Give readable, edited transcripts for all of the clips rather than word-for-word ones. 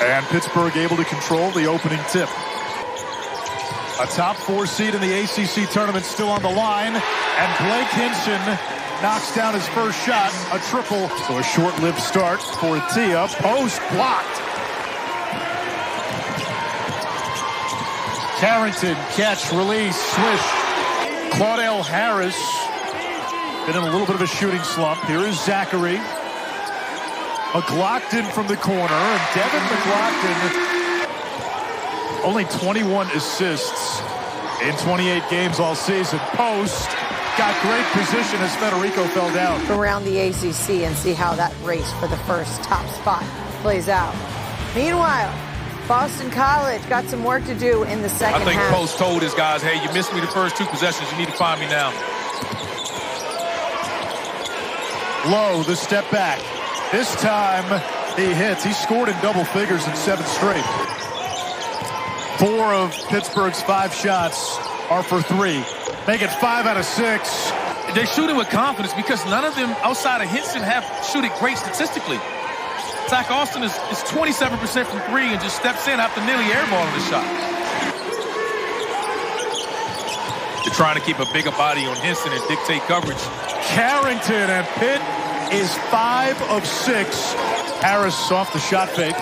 And Pittsburgh able to control the opening tip. A top 4 seed in the ACC tournament still on the line. And Blake Hinson knocks down his first shot, a triple. So a short-lived start for Tia. Post blocked. Carrington, catch, release, swish. Claudell Harris been in a little bit of a shooting slump. Here is Zachary. McLaughlin from the corner, and Devin McLaughlin, only 21 assists in 28 games all season. Post got great position as Federico fell down. Around the ACC and see how that race for the first top spot plays out. Meanwhile, Boston College got some work to do in the second half. I think Post told his guys, hey, you missed me the first 2 possessions. You need to find me now. Low, the step back. This time he hits. He scored in double figures in 7 straight. 4 of Pittsburgh's 5 shots are for 3. Make it 5 out of 6. They're shooting with confidence because none of them outside of Hinson have shooting great statistically. Zach Austin is 27% from 3 and just steps in after nearly airballing the shot. They're trying to keep a bigger body on Hinson and dictate coverage. Carrington, and Pitt is 5 of 6. Harris off the shot fake.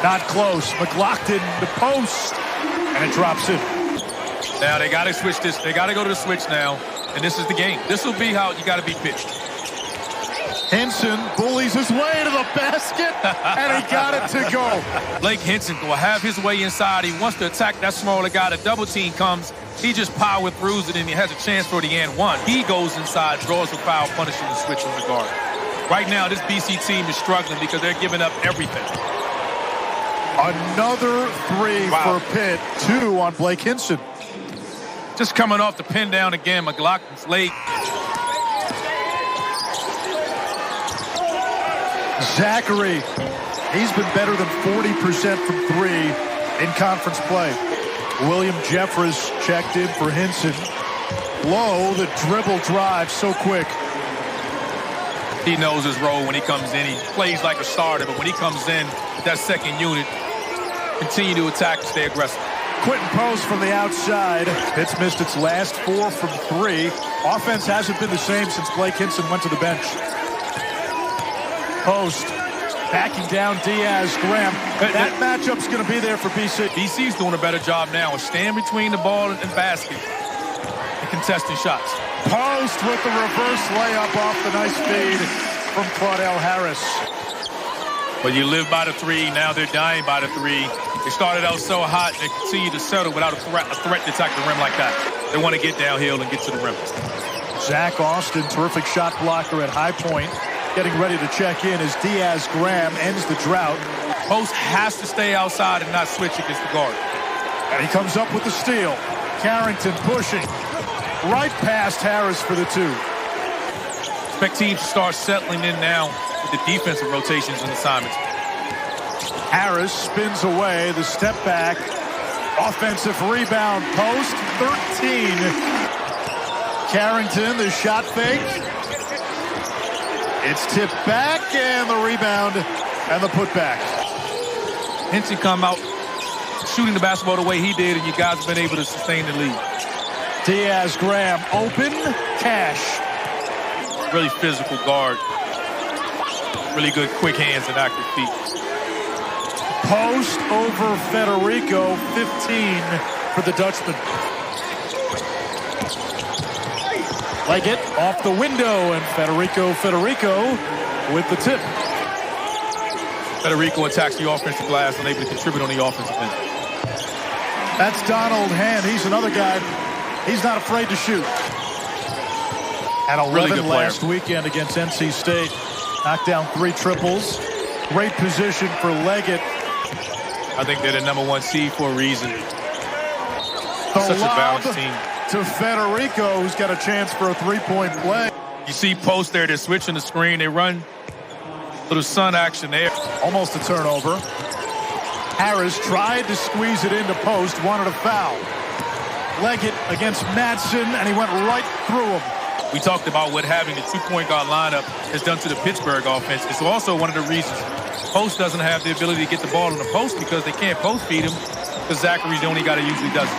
Not close. McLaughlin, the post, and it drops in. Now they got to switch this. They got to go to the switch now, and this is the game. This will be how you got to be pitched. Hinson bullies his way to the basket, and he got it to go. Blake Hinson will have his way inside. He wants to attack that smaller guy. The double team comes. He just power throughs it, and he has a chance for the and one. He goes inside, draws a foul, punishing the switch on the guard. Right now, this BC team is struggling because they're giving up everything. Another 3 for Pitt, 2 on Blake Hinson. Just coming off the pin down again. McLaughlin's late. Zachary, he's been better than 40% from 3 in conference play. William Jeffress checked in for Hinson. Low, the dribble drive so quick. He knows his role when he comes in. He plays like a starter, but when he comes in with that second unit, continue to attack and stay aggressive. Quinten Post from the outside. Pitt's missed its last 4 from 3. Offense hasn't been the same since Blake Hinson went to the bench. Post backing down Diaz Graham. That matchup's going to be there for BC. BC's doing a better job now of staying between the ball and basket and contesting shots. Post with the reverse layup off the nice feed from Claudell Harris. But you live by the 3. Now they're dying by the 3. They started out so hot. They continue to settle without a threat to attack the rim like that. They want to get downhill and get to the rim. Zach Austin, terrific shot blocker at high point. Getting ready to check in as Diaz Graham ends the drought. Post has to stay outside and not switch against the guard. And he comes up with the steal. Carrington pushing. Right past Harris for the 2. Expect teams to start settling in now with the defensive rotations and assignments. Harris spins away, the step back. Offensive rebound, Post, 13. Carrington, the shot fake. It's tipped back, and the rebound and the putback. Hinson come out shooting the basketball the way he did, and you guys have been able to sustain the lead. Diaz Graham open, cash. Really physical guard. Really good quick hands and active feet. Post over Federico, 15 for the Dutchman. Leggett off the window, and Federico with the tip. Federico attacks the offensive glass and able to contribute on the offensive end. That's Donald Hand. He's another guy. He's not afraid to shoot. At 11 really last weekend against NC State. Knocked down 3 triples. Great position for Leggett. I think they're the #1 seed for a reason. Such a balanced team. To Federico, who's got a chance for a 3-point play. You see Post there, they're switching the screen. They run a little sun action there. Almost a turnover. Harris tried to squeeze it into Post, wanted a foul. Leggett against Madsen, and he went right through him. We talked about what having a two-point guard lineup has done to the Pittsburgh offense. It's also one of the reasons Post doesn't have the ability to get the ball in the post, because they can't post feed him, because Zachary's the only guy that usually does it.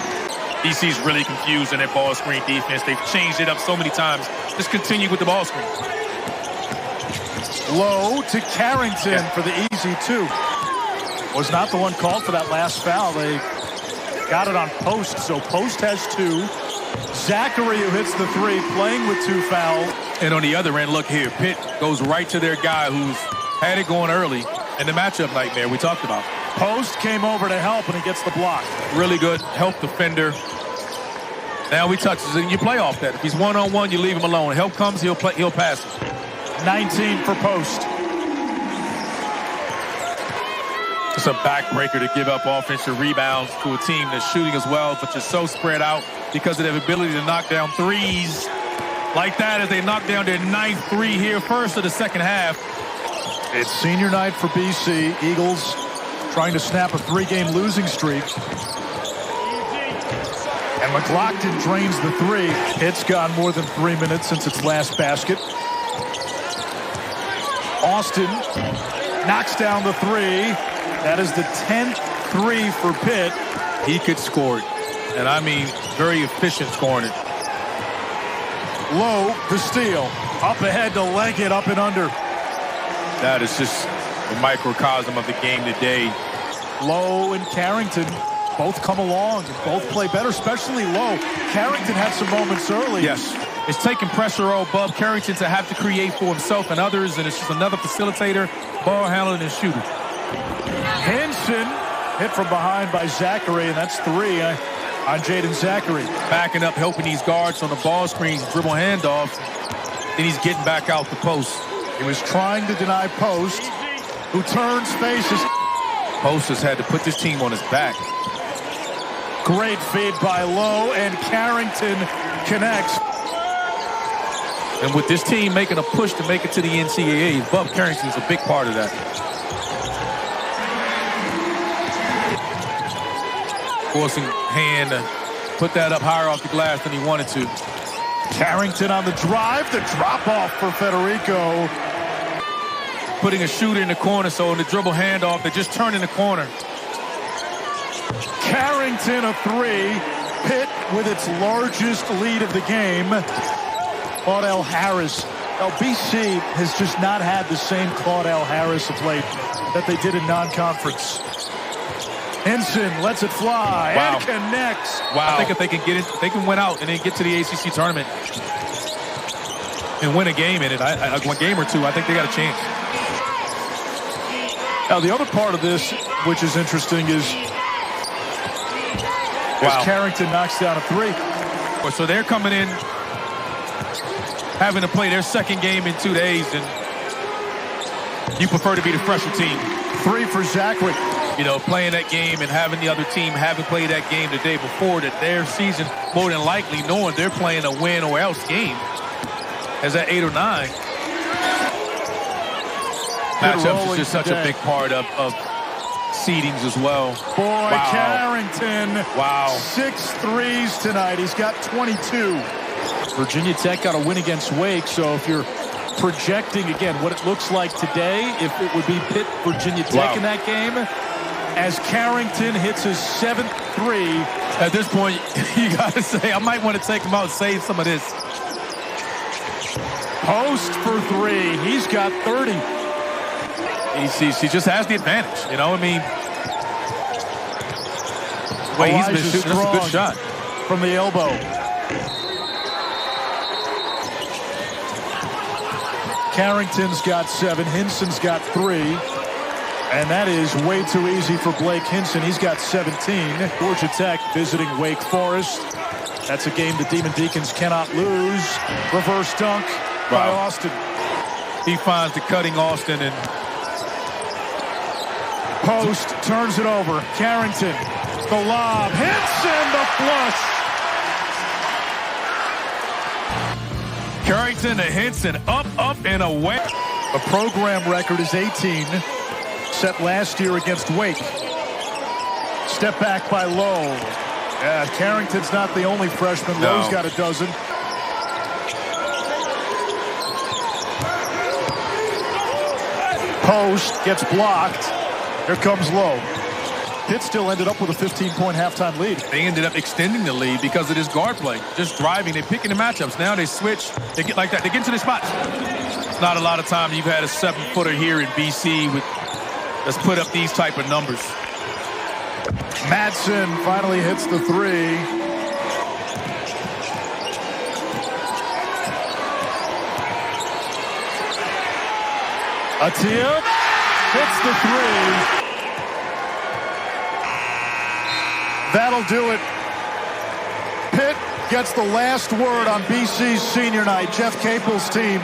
DC's really confused in their ball screen defense. They've changed it up so many times. Just continue with the ball screen. Low to Carrington for the easy two. Was not the one called for that last foul. They got it on Post, so Post has two. Zachary, who hits the three, playing with two fouls. And on the other end, look here, Pitt goes right to their guy who's had it going early, and the matchup nightmare we talked about. Post came over to help, and he gets the block. Really good help defender. Now he touches it, and you play off that. If he's one-on-one, you leave him alone. Help comes, he'll pass it. 19 for Post. It's a backbreaker to give up offensive rebounds to a team that's shooting as well, but just so spread out because of their ability to knock down threes like that as they knock down their ninth three here first of the second half. It's senior night for BC. Eagles trying to snap a three-game losing streak. And McLaughlin drains the three. Pitt's gone more than 3 minutes since its last basket. Austin knocks down the three. That is the 10th three for Pitt. He could score it, and I mean very efficient scoring it. Low, the steal. Up ahead to Leggett, up and under. That is just a microcosm of the game today. Low and Carrington both come along and both play better, especially Low. Carrington had some moments early. Yes. It's taking pressure above Carrington to have to create for himself and others, and it's just another facilitator, ball handler, and shooter. Hinson hit from behind by Zachary, and that's three on Jaden Zachary. Backing up, helping these guards on the ball screens, dribble handoff, then he's getting back out the post. He was trying to deny Post, who turns, faces. Post has had to put this team on his back. Great feed by Low, and Carrington connects. And with this team making a push to make it to the NCAA, Bub Carrington's a big part of that. Forcing hand to put that up higher off the glass than he wanted to. Carrington on the drive, the drop off for Federico. Putting a shooter in the corner, so in the dribble handoff, they just turn in the corner. Carrington a three. Pitt with its largest lead of the game. Claudell Harris. BC has just not had the same Claudell Harris of late that they did in non-conference. Hinson lets it fly and connects. Wow. I think if they can get it, they can win out and then get to the ACC tournament and win a game in it. One game or two, I think they got a chance. Now, the other part of this, which is interesting, is as Carrington knocks down a three. So they're coming in having to play their second game in 2 days, and you prefer to be the fresher team. Three for Zachary. You know, playing that game and having the other team having played that game the day before, that their season, more than likely knowing they're playing a win or else game, as at 8 or 9. Matchups is just such a big part of seedings as well. Boy, Carrington. Wow. 6 threes tonight. He's got 22. Virginia Tech got a win against Wake, so if you're projecting, again, what it looks like today, if it would be Pitt, Virginia Tech in that game, as Carrington hits his 7th three. At this point, you got to say, I might want to take him out and save some of this. Post for three. He's got 30. He just has the advantage, you know what I mean? Wait, he's been shooting. That's a good shot. From the elbow. Carrington's got 7. Hinson's got 3. And that is way too easy for Blake Hinson. He's got 17. Georgia Tech visiting Wake Forest. That's a game the Demon Deacons cannot lose. Reverse dunk by Austin. He finds the cutting Austin, and Post turns it over. Carrington, the lob. Hinson, the flush. Carrington to Hinson, up, and away. The program record is 18, set last year against Wake. Step back by Lowe. Yeah, Carrington's not the only freshman. No. Lowe's got a dozen. Post gets blocked. Here comes Lowe. Pitt still ended up with a 15-point halftime lead. They ended up extending the lead because of this guard play. Just driving, they're picking the matchups. Now they switch, they get like that, they get into the spots. It's not a lot of time you've had a 7-footer here in BC that's put up these type of numbers. Madsen finally hits the three. Atiya hits the three. That'll do it. Pitt gets the last word on BC's senior night. Jeff Capel's team